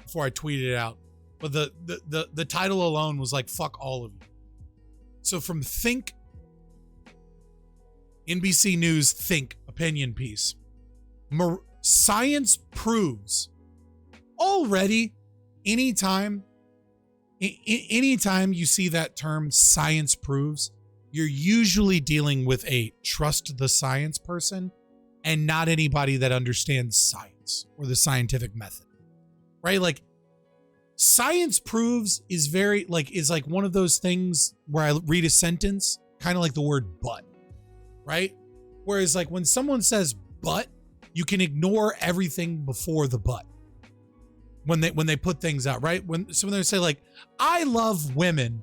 before I tweeted it out. But the title alone was like, fuck all of you. So from Think, NBC News, Think, opinion piece. Science proves already, anytime you see that term science proves, you're usually dealing with a trust the science person and not anybody that understands science or the scientific method, right? Like science proves is like one of those things where I read a sentence, kind of like the word but, right? Whereas like when someone says but, you can ignore everything before the but. When they put things out, right? When they say like, I love women,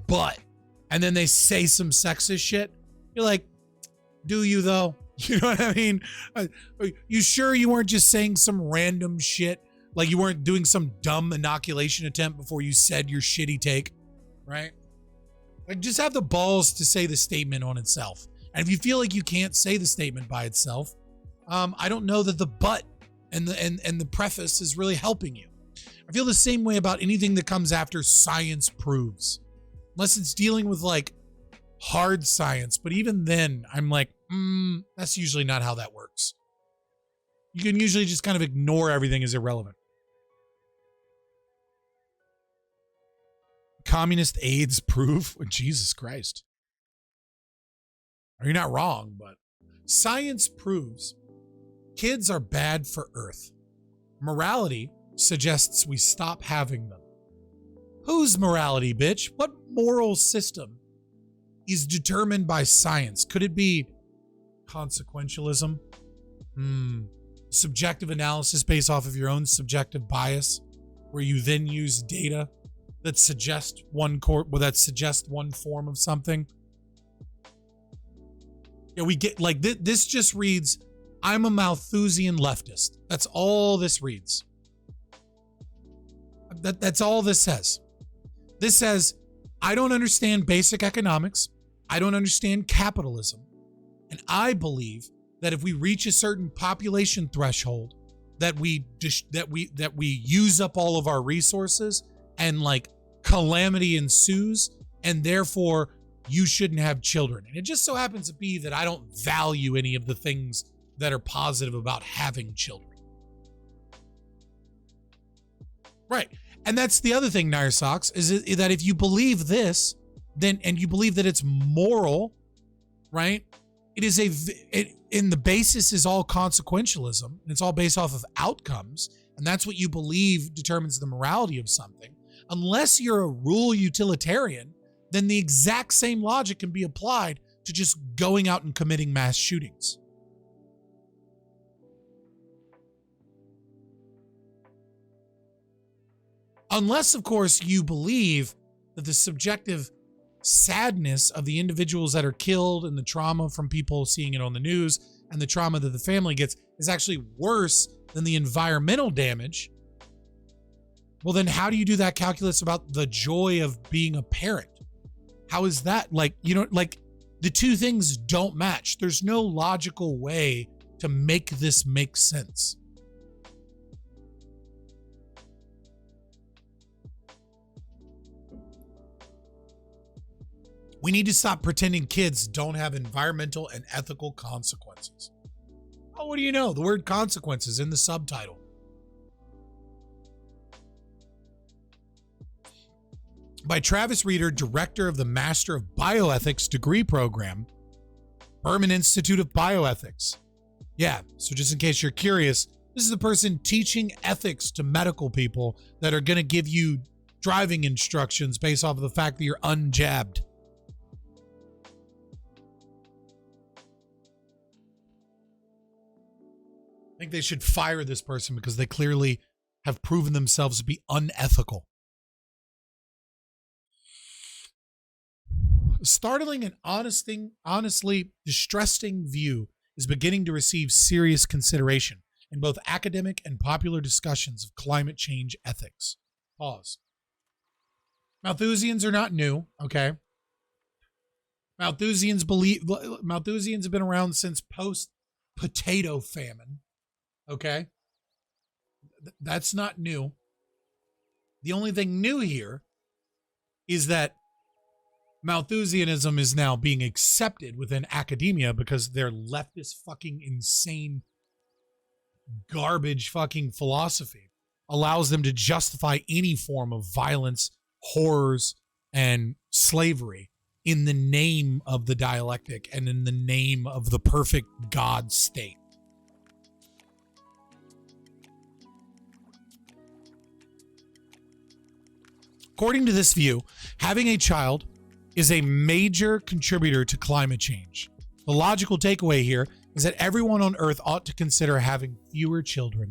but, and then they say some sexist shit, you're like, do you though? You know what I mean? You sure you weren't just saying some random shit? Like you weren't doing some dumb inoculation attempt before you said your shitty take, right? Like just have the balls to say the statement on itself. And if you feel like you can't say the statement by itself, I don't know that the but and the preface is really helping you. I feel the same way about anything that comes after science proves, unless it's dealing with like hard science. But even then, I'm like, that's usually not how that works. You can usually just kind of ignore everything as irrelevant. Communist AIDS proof? Jesus Christ. You're not wrong, but science proves kids are bad for Earth. Morality suggests we stop having them. Whose morality, bitch? What moral system is determined by science? Could it be consequentialism? Subjective analysis based off of your own subjective bias, where you then use data that suggest one form of something. Yeah, we get like this just reads, I'm a Malthusian leftist. That's all this reads. That's all this says. This says, I don't understand basic economics. I don't understand capitalism. And I believe that if we reach a certain population threshold, that we use up all of our resources and like calamity ensues, and therefore you shouldn't have children. And it just so happens to be that I don't value any of the things that are positive about having children. Right. And that's the other thing, Nair Socks, is that if you believe this, then, and you believe that it's moral, right? It is in the basis is all consequentialism. And it's all based off of outcomes. And that's what you believe determines the morality of something. Unless you're a rule utilitarian, then the exact same logic can be applied to just going out and committing mass shootings. Unless, of course, you believe that the subjective sadness of the individuals that are killed and the trauma from people seeing it on the news and the trauma that the family gets is actually worse than the environmental damage. Well, then how do you do that calculus about the joy of being a parent? How is that like, like the two things don't match. There's no logical way to make this make sense. We need to stop pretending kids don't have environmental and ethical consequences. Oh, what do you know? The word consequences in the subtitle. By Travis Reeder, director of the Master of Bioethics degree program, Berman Institute of Bioethics. Yeah, so just in case you're curious, this is the person teaching ethics to medical people that are going to give you driving instructions based off of the fact that you're unjabbed. I think they should fire this person because they clearly have proven themselves to be unethical. A startling and honestly distressing view is beginning to receive serious consideration in both academic and popular discussions of climate change ethics. Pause. Malthusians are not new, okay? Malthusians have been around since post-potato famine. Okay, that's not new. The only thing new here is that Malthusianism is now being accepted within academia because their leftist fucking insane garbage fucking philosophy allows them to justify any form of violence, horrors, and slavery in the name of the dialectic and in the name of the perfect God state. According to this view, having a child is a major contributor to climate change. The logical takeaway here is that everyone on Earth ought to consider having fewer children.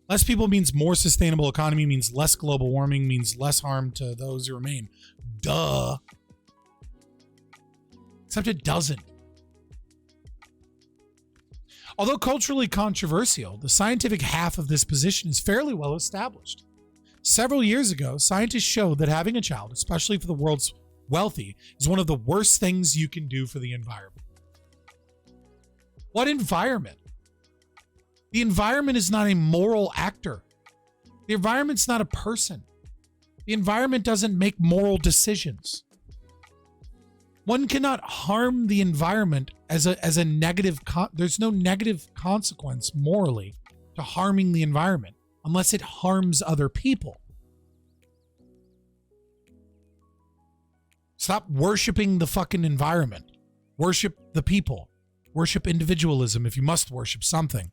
Less people means more sustainable economy, means less global warming, means less harm to those who remain. Duh. Except it doesn't. Although culturally controversial, the scientific half of this position is fairly well established. Several years ago, scientists showed that having a child, especially for the world's wealthy, is one of the worst things you can do for the environment. What environment? The environment is not a moral actor. The environment's not a person. The environment doesn't make moral decisions. One cannot harm the environment as a negative. There's no negative consequence morally to harming the environment unless it harms other people. Stop worshiping the fucking environment. Worship the people. Worship individualism if you must worship something.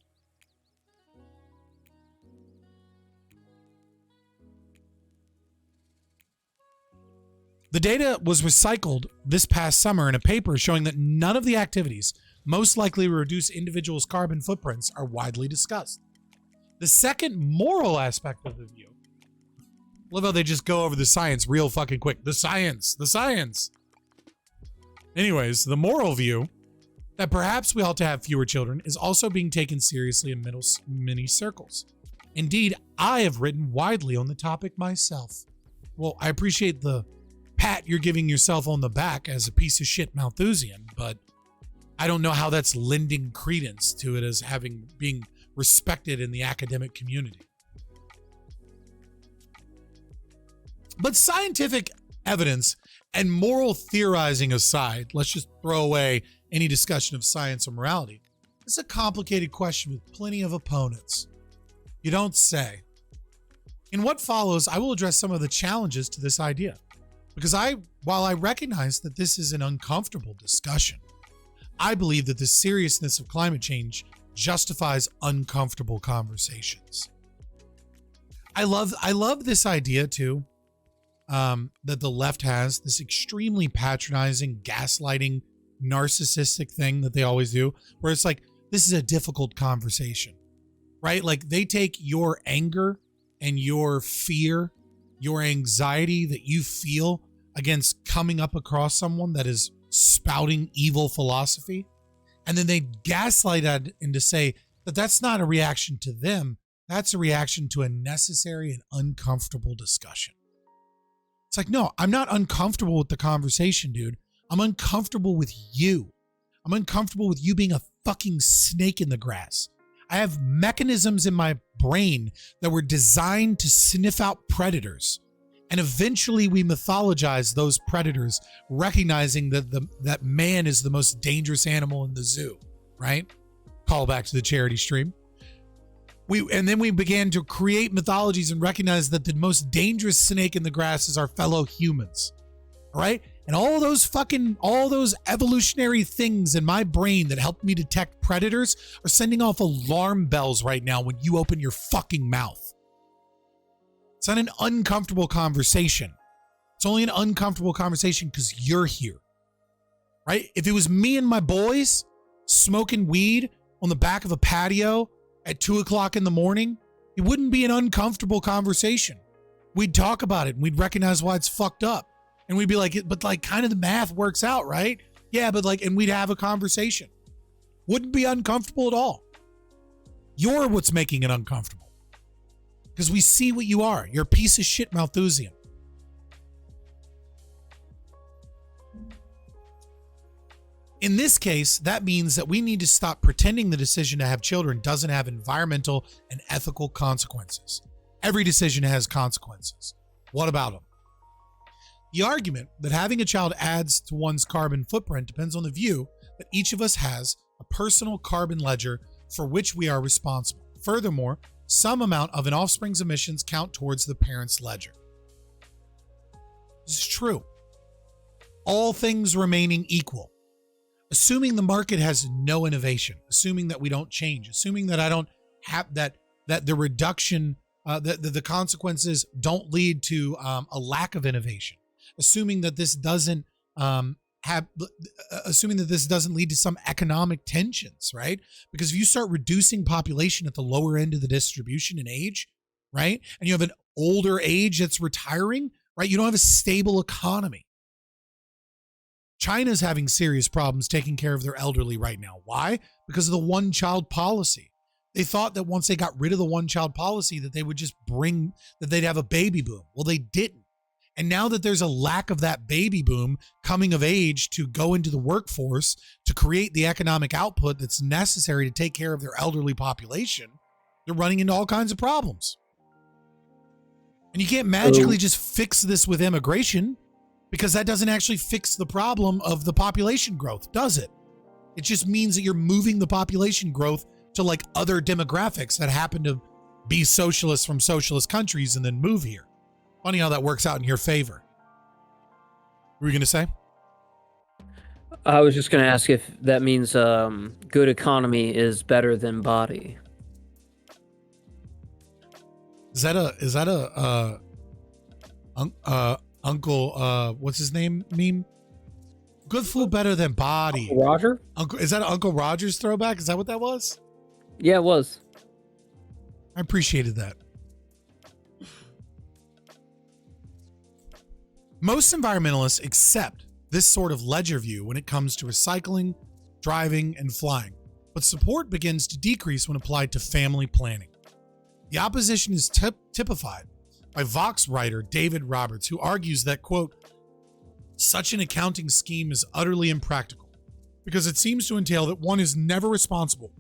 The data was recycled this past summer in a paper showing that none of the activities most likely to reduce individuals' carbon footprints are widely discussed. The second moral aspect of the view. Love how they just go over the science real fucking quick. The science. Anyways, the moral view that perhaps we ought to have fewer children is also being taken seriously in many circles. Indeed, I have written widely on the topic myself. Well, I appreciate the pat you're giving yourself on the back as a piece of shit Malthusian, but I don't know how that's lending credence to it as being respected in the academic community. But scientific evidence and moral theorizing aside, let's just throw away any discussion of science or morality. It's a complicated question with plenty of opponents. You don't say. In what follows, I will address some of the challenges to this idea. Because while I recognize that this is an uncomfortable discussion, I believe that the seriousness of climate change justifies uncomfortable conversations. I love this idea too, that the left has, this extremely patronizing, gaslighting, narcissistic thing that they always do, where it's like, this is a difficult conversation, right? Like they take your anger and your fear, your anxiety that you feel against coming up across someone that is spouting evil philosophy, and then they gaslight that and to say that that's not a reaction to them, that's a reaction to a necessary and uncomfortable discussion. It's like, no, I'm not uncomfortable with the conversation, dude. I'm uncomfortable with you. I'm uncomfortable with you being a fucking snake in the grass. I have mechanisms in my brain that were designed to sniff out predators. And eventually we mythologize those predators, recognizing that that man is the most dangerous animal in the zoo, right? Call back to the charity stream. And then we began to create mythologies and recognize that the most dangerous snake in the grass is our fellow humans, all right? And all those evolutionary things in my brain that help me detect predators are sending off alarm bells right now when you open your fucking mouth. It's not an uncomfortable conversation. It's only an uncomfortable conversation because you're here, right? If it was me and my boys smoking weed on the back of a patio at 2:00 in the morning, it wouldn't be an uncomfortable conversation. We'd talk about it and we'd recognize why it's fucked up. And we'd be like, but like kind of the math works out, right? Yeah, but like, and we'd have a conversation. Wouldn't be uncomfortable at all. You're what's making it uncomfortable. Because we see what you are. You're a piece of shit Malthusian. In this case, that means that we need to stop pretending the decision to have children doesn't have environmental and ethical consequences. Every decision has consequences. What about them? The argument that having a child adds to one's carbon footprint depends on the view that each of us has a personal carbon ledger for which we are responsible. Furthermore, some amount of an offspring's emissions count towards the parent's ledger. This is true. All things remaining equal. Assuming the market has no innovation, assuming that we don't change, assuming that I don't have that the reduction, that the consequences don't lead to a lack of innovation, assuming that this doesn't assuming that this doesn't lead to some economic tensions, right? Because if you start reducing population at the lower end of the distribution in age, right, and you have an older age that's retiring, right, you don't have a stable economy. China's having serious problems taking care of their elderly right now. Why? Because of the one-child policy. They thought that once they got rid of the one-child policy that they would just that they'd have a baby boom. Well, they didn't. And now that there's a lack of that baby boom coming of age to go into the workforce to create the economic output that's necessary to take care of their elderly population, they're running into all kinds of problems. And you can't magically just fix this with immigration, because that doesn't actually fix the problem of the population growth, does it? It just means that you're moving the population growth to like other demographics that happen to be socialists from socialist countries and then move here. Funny how that works out in your favor. What were you going to say? I was just going to ask if that means good economy is better than body. Is that Uncle what's his name meme? Good food better than body. Uncle Roger? Is that Uncle Roger's throwback? Is that what that was? Yeah, it was. I appreciated that. Most environmentalists accept this sort of ledger view when it comes to recycling, driving, and flying, but support begins to decrease when applied to family planning. The opposition is typified by Vox writer David Roberts, who argues that, quote, such an accounting scheme is utterly impractical because it seems to entail that one is never responsible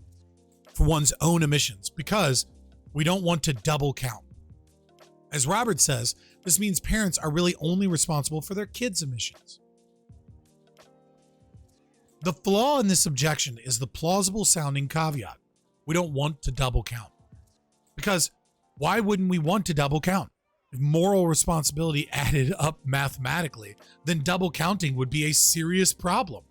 for one's own emissions because we don't want to double count. As Roberts says, this means parents are really only responsible for their kids' emissions. The flaw in this objection is the plausible sounding caveat. We don't want to double count. Because why wouldn't we want to double count? If moral responsibility added up mathematically, then double counting would be a serious problem.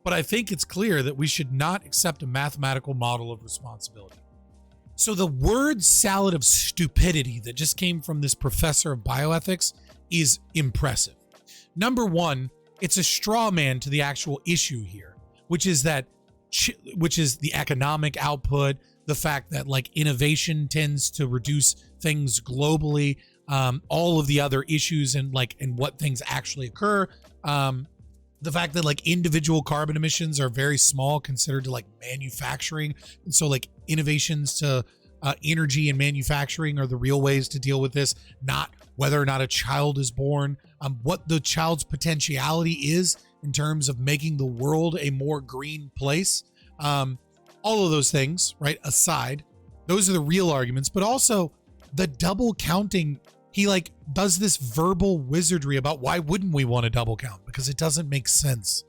But I think it's clear that we should not accept a mathematical model of responsibility. So the word salad of stupidity that just came from this professor of bioethics is impressive. Number one, it's a straw man to the actual issue here, which is the economic output, the fact that like innovation tends to reduce things globally, all of the other issues and what things actually occur. The fact that like individual carbon emissions are very small considered to like manufacturing. And so like innovations to energy and manufacturing are the real ways to deal with this, not whether or not a child is born, what the child's potentiality is in terms of making the world a more green place. All of those things, right, aside, those are the real arguments, but also the double counting. He like does this verbal wizardry about why wouldn't we want to double count? Because it doesn't make sense,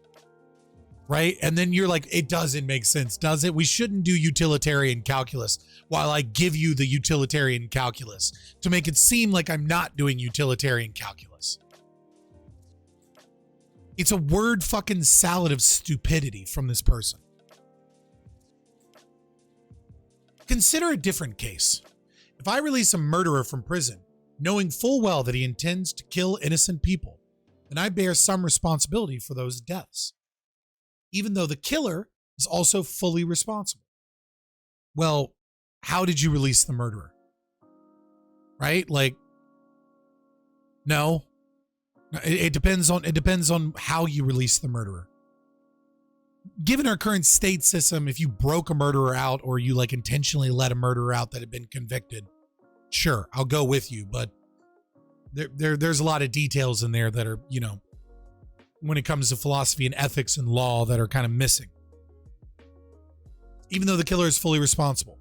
right? And then you're like, it doesn't make sense, does it? We shouldn't do utilitarian calculus while I give you the utilitarian calculus to make it seem like I'm not doing utilitarian calculus. It's a word fucking salad of stupidity from this person. Consider a different case. If I release a murderer from prison, knowing full well that he intends to kill innocent people, then I bear some responsibility for those deaths, even though the killer is also fully responsible. Well, how did you release the murderer? Right? Like, no. It depends on how you release the murderer. Given our current state system, if you broke a murderer out or you like intentionally let a murderer out that had been convicted, sure, I'll go with you. But there's a lot of details in there that are, you know, when it comes to philosophy and ethics and law that are kind of missing. Even though the killer is fully responsible.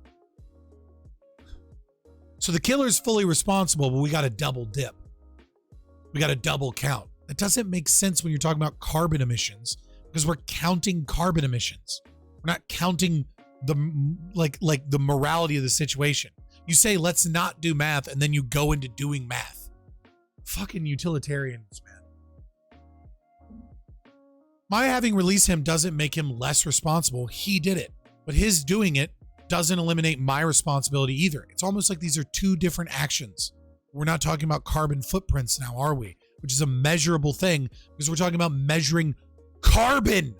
So the killer's fully responsible, but we got to double dip. We got to double count. That doesn't make sense when you're talking about carbon emissions, because we're counting carbon emissions. We're not counting the the morality of the situation. You say, let's not do math, and then you go into doing math. Fucking utilitarians, man. My having released him doesn't make him less responsible. He did it. But his doing it doesn't eliminate my responsibility either. It's almost like these are two different actions. We're not talking about carbon footprints now, are we? Which is a measurable thing, because we're talking about measuring carbon.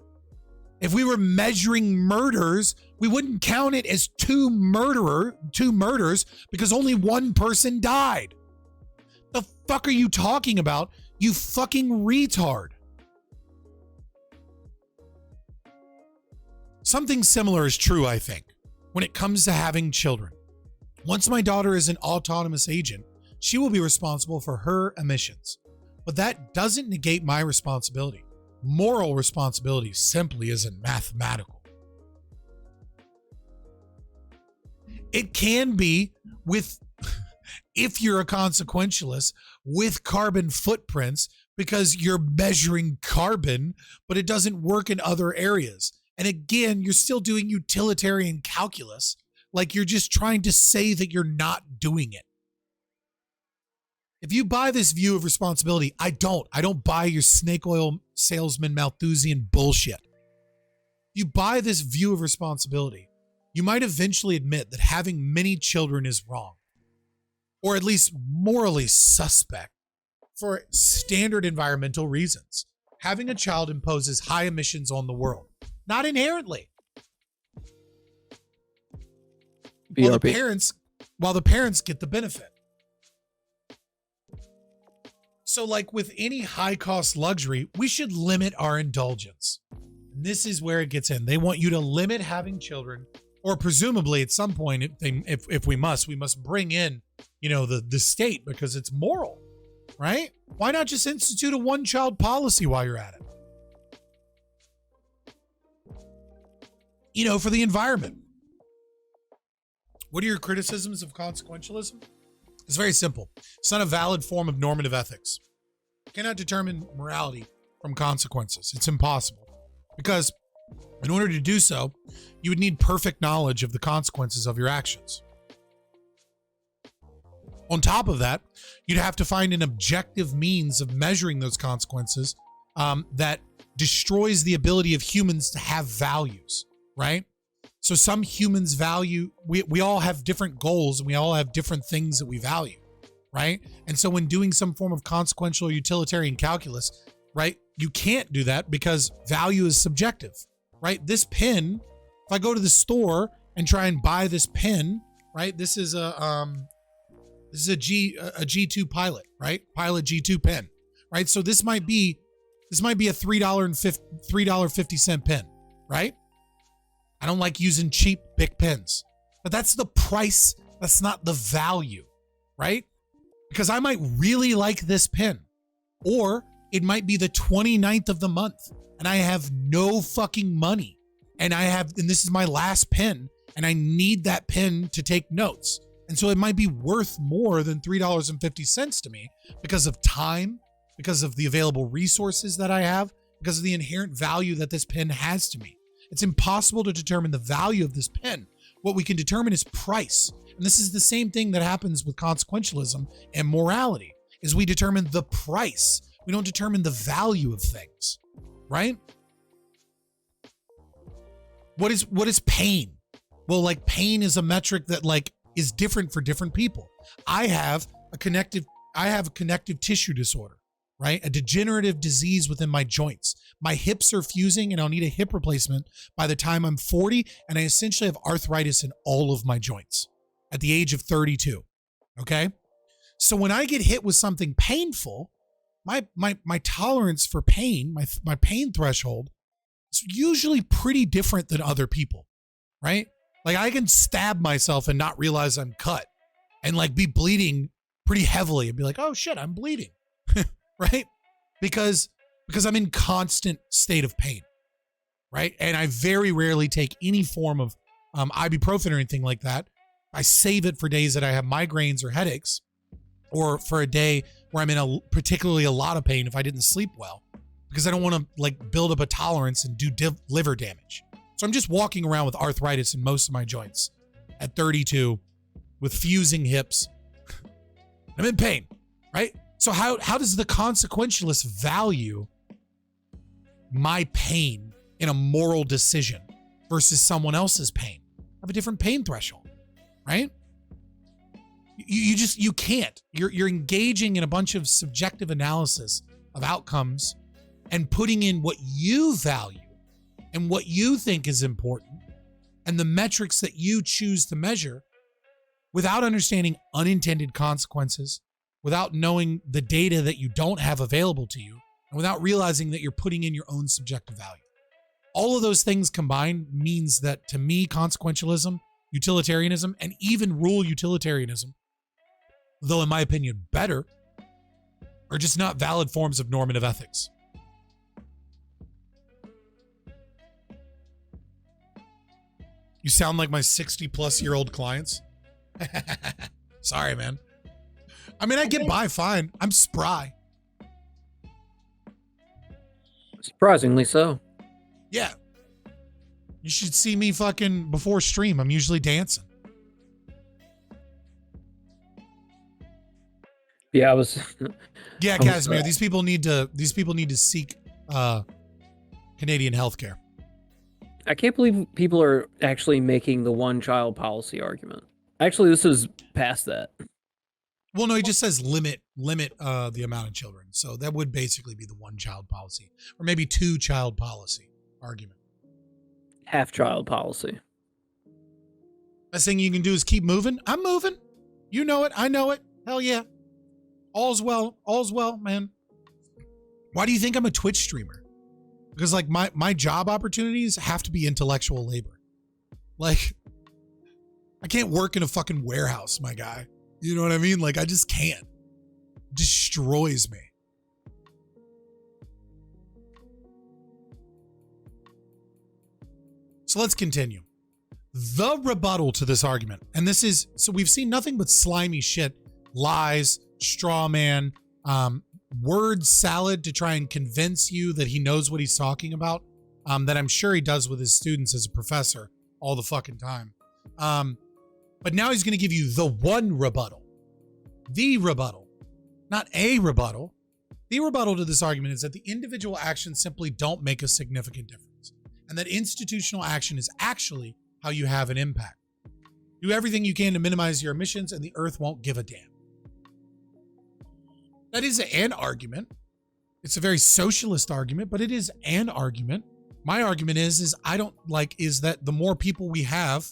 If we were measuring murders, we wouldn't count it as two murders, because only one person died. The fuck are you talking about, you fucking retard? Something similar is true, I think, when it comes to having children. Once my daughter is an autonomous agent, she will be responsible for her emissions. But that doesn't negate my responsibility. Moral responsibility simply isn't mathematical. It can be with, if you're a consequentialist, with carbon footprints, because you're measuring carbon, but it doesn't work in other areas. And again, you're still doing utilitarian calculus, like you're just trying to say that you're not doing it. If you buy this view of responsibility, I don't buy your snake oil salesman Malthusian bullshit. If you buy this view of responsibility, you might eventually admit that having many children is wrong, or at least morally suspect for standard environmental reasons. Having a child imposes high emissions on the world. Not inherently. While the parents get the benefit. So like with any high cost luxury, we should limit our indulgence. And this is where it gets in. They want you to limit having children, or presumably at some point, if we must bring in, the state, because it's moral, right? Why not just institute a one-child policy while you're at it? For the environment. What are your criticisms of consequentialism? It's very simple. It's not a valid form of normative ethics. You cannot determine morality from consequences. It's impossible. Because in order to do so, you would need perfect knowledge of the consequences of your actions. On top of that, you'd have to find an objective means of measuring those consequences that destroys the ability of humans to have values, right? So some humans value, we all have different goals, and we all have different things that we value, right? And so when doing some form of consequential utilitarian calculus, right, you can't do that because value is subjective, right? This pen, if I go to the store and try and buy this pen, right? This is a G2 Pilot, right? Pilot G2 pen, right? So this might be a $3.50 pen, right? I don't like using cheap Bic pens, but that's the price. That's not the value, right? Because I might really like this pen, or it might be the 29th of the month and I have no fucking money, and this is my last pen, and I need that pen to take notes. And so it might be worth more than $3.50 to me because of time, because of the available resources that I have, because of the inherent value that this pen has to me. It's impossible to determine the value of this pen. What we can determine is price. And this is the same thing that happens with consequentialism and morality, is we determine the price. We don't determine the value of things, right? What is pain? Well, like, pain is a metric that is different for different people. I have a connective tissue disorder, right? A degenerative disease within my joints. My hips are fusing, and I'll need a hip replacement by the time I'm 40. And I essentially have arthritis in all of my joints at the age of 32. Okay. So when I get hit with something painful, my tolerance for pain, my pain threshold is usually pretty different than other people, right? Like, I can stab myself and not realize I'm cut, and be bleeding pretty heavily and be like, oh shit, I'm bleeding. Right? Because I'm in constant state of pain, right? And I very rarely take any form of ibuprofen or anything like that. I save it for days that I have migraines or headaches, or for a day where I'm in particularly a lot of pain if I didn't sleep well, because I don't want to like build up a tolerance and do liver damage. So I'm just walking around with arthritis in most of my joints at 32 with fusing hips. I'm in pain, right? So how does the consequentialist value my pain in a moral decision versus someone else's pain? I have a different pain threshold, right? You can't. You're engaging in a bunch of subjective analysis of outcomes and putting in what you value and what you think is important and the metrics that you choose to measure without understanding unintended consequences, without knowing the data that you don't have available to you, and without realizing that you're putting in your own subjective value. All of those things combined means that, to me, consequentialism, utilitarianism, and even rule utilitarianism, though in my opinion better, are just not valid forms of normative ethics. You sound like my 60-plus-year-old clients. Sorry, man. I mean, I get by fine. I'm spry. Surprisingly so. Yeah. You should see me fucking before stream. I'm usually dancing. Yeah, I was. Yeah, Casimir. These people need to seek Canadian healthcare. I can't believe people are actually making the one-child policy argument. Actually, this is past that. Well, no, he just says limit the amount of children. So that would basically be the one-child policy, or maybe two-child policy argument. Half-child policy. Best thing you can do is keep moving. I'm moving. You know it. I know it. Hell yeah. All's well. All's well, man. Why do you think I'm a Twitch streamer? Because like my job opportunities have to be intellectual labor. Like, I can't work in a fucking warehouse, my guy. You know what I mean? Like, I just can't. It destroys me. So let's continue. The rebuttal to this argument, and this is, so we've seen nothing but slimy shit, lies, straw man, word salad to try and convince you that he knows what he's talking about, that I'm sure he does with his students as a professor all the fucking time. But now he's going to give you the one rebuttal. The rebuttal. Not a rebuttal. The rebuttal to this argument is that the individual actions simply don't make a significant difference, and that institutional action is actually how you have an impact. Do everything you can to minimize your emissions, and the earth won't give a damn. That is an argument. It's a very socialist argument, but it is an argument. My argument is that the more people we have,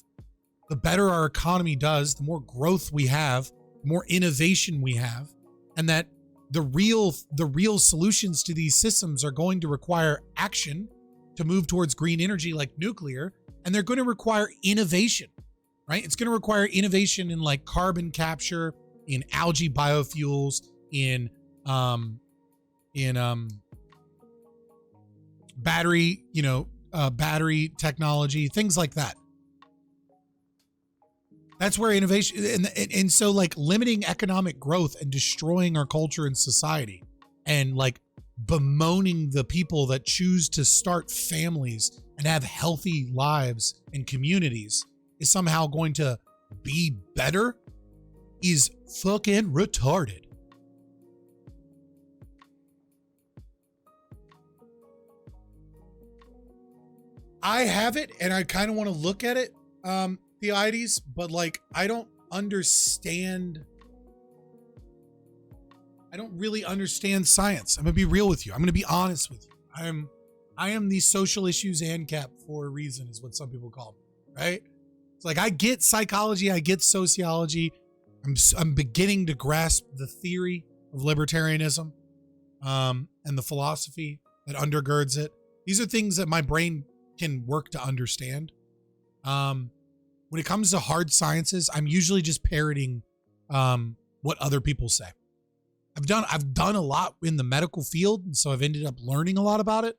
the better our economy does, the more growth we have, the more innovation we have, and that the real solutions to these systems are going to require action to move towards green energy like nuclear, and they're going to require innovation, right? It's going to require innovation in like carbon capture, in algae biofuels, in battery, battery technology, things like that. That's where innovation, and so like limiting economic growth and destroying our culture and society, and like bemoaning the people that choose to start families and have healthy lives and communities is somehow going to be better is fucking retarded. I have it, and I kind of want to look at it, Theoides, but like I don't really understand science. I'm gonna be real with you. I'm gonna be honest with you. I am the social issues ANCAP for a reason, is what some people call me, right? It's like I get psychology, I get sociology. I'm beginning to grasp the theory of libertarianism, and the philosophy that undergirds it. These are things that my brain can work to understand. When it comes to hard sciences, I'm usually just parroting what other people say. I've done a lot in the medical field, and so I've ended up learning a lot about it.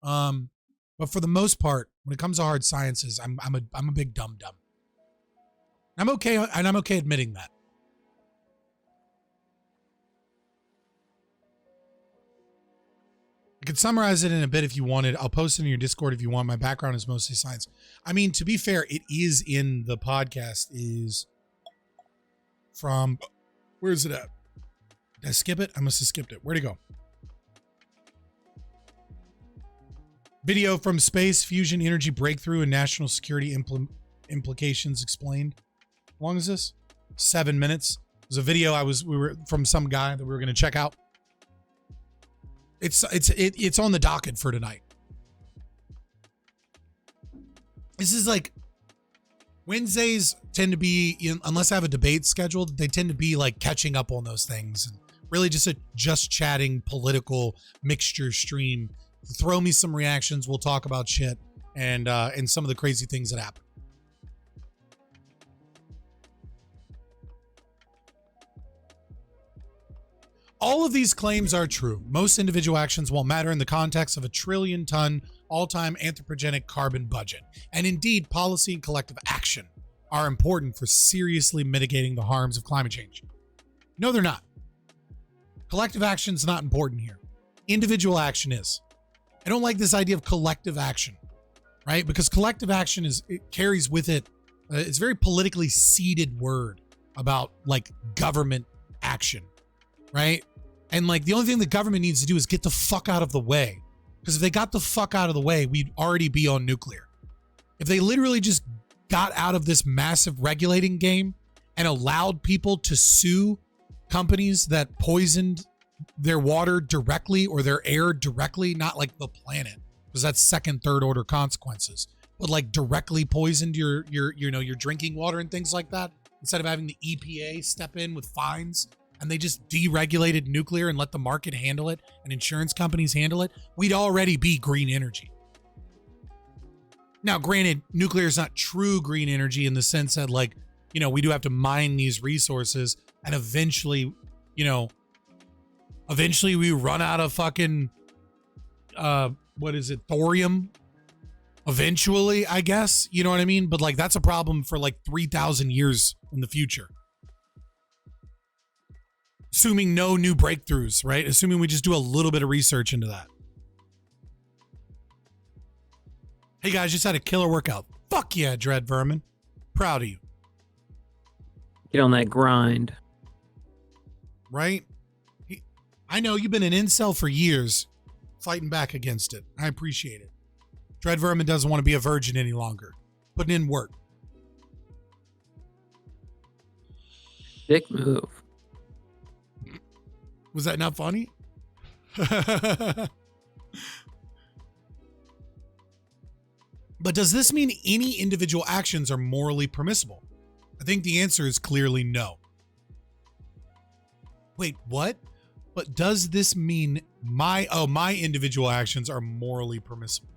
But for the most part, when it comes to hard sciences, I'm a big dum-dum. I'm okay, and I'm okay admitting that. I could summarize it in a bit if you wanted. I'll post it in your Discord if you want. My background is mostly science. I mean, to be fair, it is in the podcast. Is from, where's it at? Did I skip it? I must have skipped it. Where'd it go? Video from space, fusion, energy breakthrough, and national security implications explained. How long is this? 7 minutes. It was a video we were from some guy that we were going to check out. It's on the docket for tonight. This is like, Wednesdays tend to be, unless I have a debate scheduled, they tend to be like catching up on those things, and really just a chatting political mixture stream. Throw me some reactions. We'll talk about shit and some of the crazy things that happen. All of these claims are true. Most individual actions won't matter in the context of a trillion-ton all-time anthropogenic carbon budget. And indeed, policy and collective action are important for seriously mitigating the harms of climate change. No, they're not. Collective action is not important here. Individual action is. I don't like this idea of collective action, right? Because collective action it carries with it, it's a very politically seeded word about like government action, right? And like the only thing the government needs to do is get the fuck out of the way. Because if they got the fuck out of the way, we'd already be on nuclear. If they literally just got out of this massive regulating game and allowed people to sue companies that poisoned their water directly or their air directly, not like the planet, because that's second, third order consequences, but like directly poisoned your drinking water and things like that, instead of having the EPA step in with fines, and they just deregulated nuclear and let the market handle it and insurance companies handle it, we'd already be green energy. Now, granted, nuclear is not true green energy in the sense that, like, we do have to mine these resources, and eventually we run out of fucking, thorium? Eventually, I guess, you know what I mean? But like, that's a problem for like 3,000 years in the future. Assuming no new breakthroughs, right? Assuming we just do a little bit of research into that. Hey guys, just had a killer workout. Fuck yeah, Dread Vermin. Proud of you. Get on that grind. Right? I know you've been an incel for years, fighting back against it. I appreciate it. Dread Vermin doesn't want to be a virgin any longer. Putting in work. Dick move. Was that not funny? But does this mean any individual actions are morally permissible? I think the answer is clearly no. Wait, what? But does this mean my individual actions are morally permissible?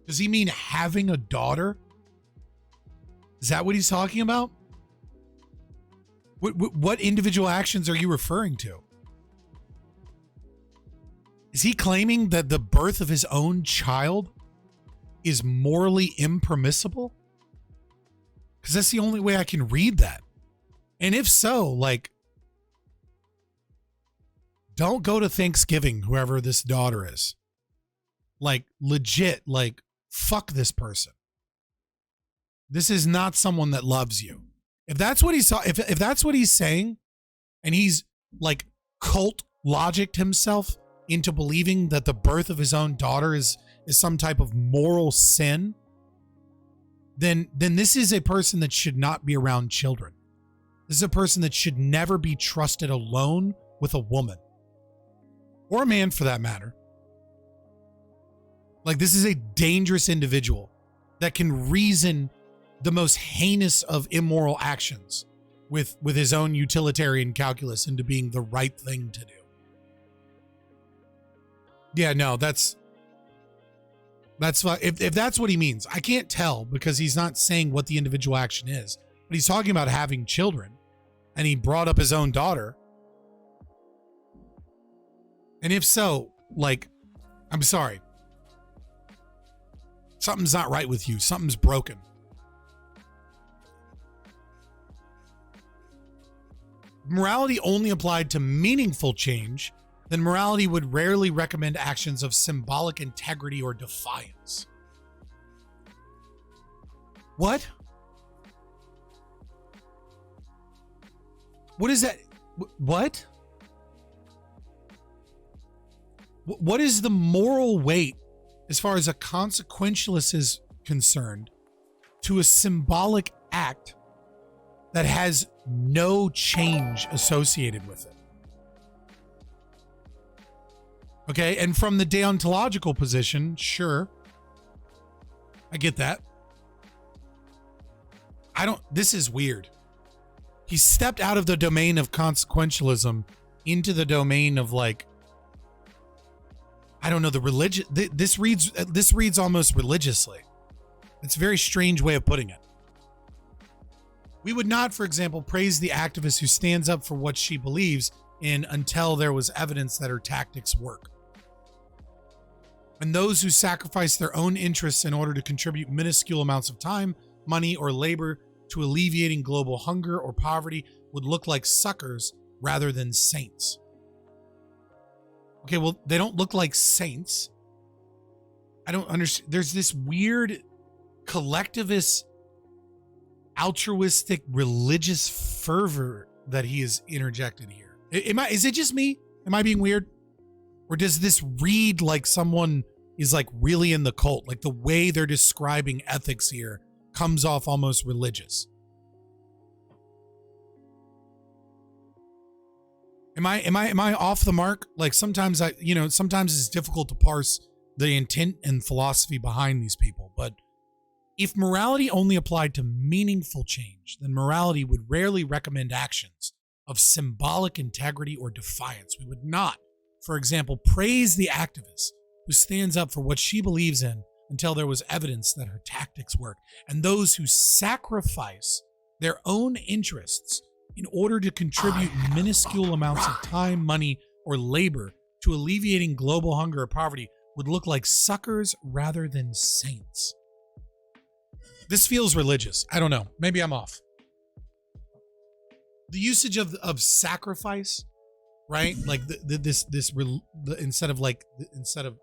Does he mean having a daughter? Is that what he's talking about? What individual actions are you referring to? Is he claiming that the birth of his own child is morally impermissible? Because that's the only way I can read that. And if so, like, don't go to Thanksgiving, whoever this daughter is. Like, legit, like, fuck this person. This is not someone that loves you. If that's what if that's what he's saying, and he's like cult logicked himself into believing that the birth of his own daughter is some type of moral sin, then this is a person that should not be around children. This is a person that should never be trusted alone with a woman. Or a man for that matter. Like, this is a dangerous individual that can reason the most heinous of immoral actions with his own utilitarian calculus into being the right thing to do. Yeah, no, that's if that's what he means. I can't tell because he's not saying what the individual action is, but he's talking about having children, and he brought up his own daughter. And if so, like, I'm sorry. Something's not right with you. Something's broken. morality only applied to meaningful change, then morality would rarely recommend actions of symbolic integrity or defiance. What? What is that? What? What is the moral weight, as far as a consequentialist is concerned, to a symbolic act that has no change associated with it? Okay, and from the deontological position, sure, I get that. This is weird. He stepped out of the domain of consequentialism into the domain of, like, I don't know, the religion. This reads almost religiously. It's a very strange way of putting it. We would not, for example, praise the activist who stands up for what she believes in until there was evidence that her tactics work. And those who sacrifice their own interests in order to contribute minuscule amounts of time, money, or labor to alleviating global hunger or poverty would look like suckers rather than saints. Okay, well, they don't look like saints. I don't understand. There's this weird collectivist, altruistic, religious fervor that he has interjected here. Is it just me? Am I being weird? Or does this read like someone is like really in the cult? Like the way they're describing ethics here comes off almost religious. Am I off the mark? Like sometimes sometimes it's difficult to parse the intent and philosophy behind these people. But if morality only applied to meaningful change, then morality would rarely recommend actions of symbolic integrity or defiance. We would not, for example, praise the activist who stands up for what she believes in until there was evidence that her tactics work, and those who sacrifice their own interests in order to contribute minuscule amounts of time, money, or labor to alleviating global hunger or poverty would look like suckers rather than saints. This feels religious. I don't know. Maybe I'm off. The usage of sacrifice, right? Like instead of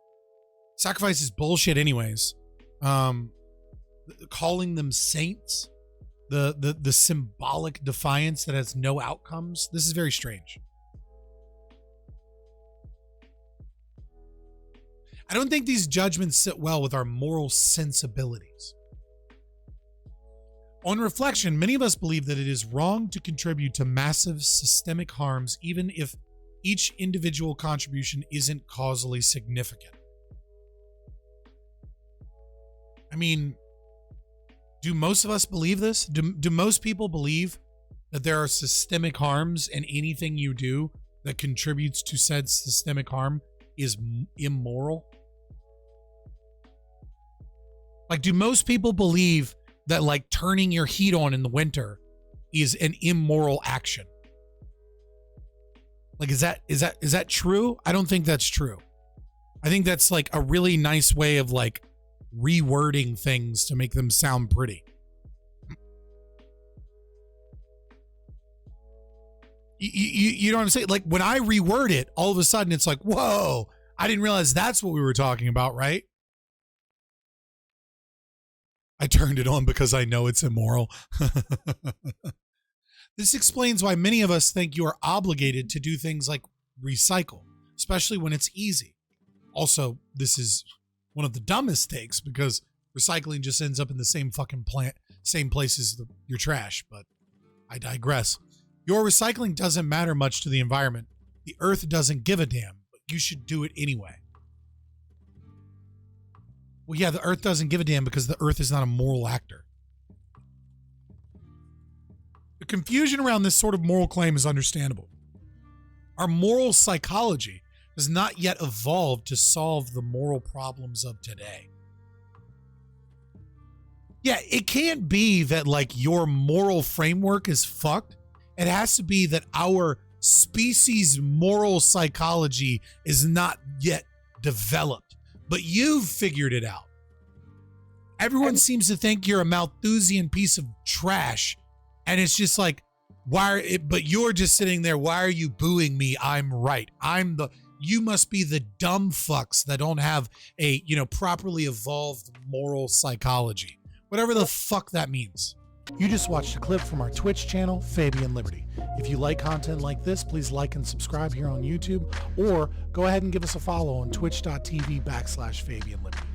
sacrifice is bullshit anyways. Calling them saints, the symbolic defiance that has no outcomes. This is very strange. I don't think these judgments sit well with our moral sensibilities. On reflection, many of us believe that it is wrong to contribute to massive systemic harms, even if each individual contribution isn't causally significant. I mean, do most of us believe this? Do most people believe that there are systemic harms and anything you do that contributes to said systemic harm is immoral? Like, do most people believe that, like, turning your heat on in the winter is an immoral action? Like, is that true? I don't think that's true. I think that's like a really nice way of like rewording things to make them sound pretty. You know what I'm saying? Like when I reword it, all of a sudden it's like, whoa, I didn't realize that's what we were talking about, right? I turned it on because I know it's immoral. This explains why many of us think you are obligated to do things like recycle, especially when it's easy. Also, this is one of the dumbest takes because recycling just ends up in the same fucking same place as your trash, but I digress. Your recycling doesn't matter much to the environment. The earth doesn't give a damn, but you should do it anyway. Well, yeah, the earth doesn't give a damn because the earth is not a moral actor. The confusion around this sort of moral claim is understandable. Our moral psychology has not yet evolved to solve the moral problems of today. Yeah, it can't be that like your moral framework is fucked. It has to be that our species' moral psychology is not yet developed, but you've figured it out. Everyone seems to think you're a Malthusian piece of trash, and it's just like But you're just sitting there. Why are you booing me? I'm right. You must be the dumb fucks that don't have a, properly evolved moral psychology. Whatever the fuck that means. You just watched a clip from our Twitch channel, Fabian Liberty. If you like content like this, please like and subscribe here on YouTube, or go ahead and give us a follow on twitch.tv/Fabian Liberty.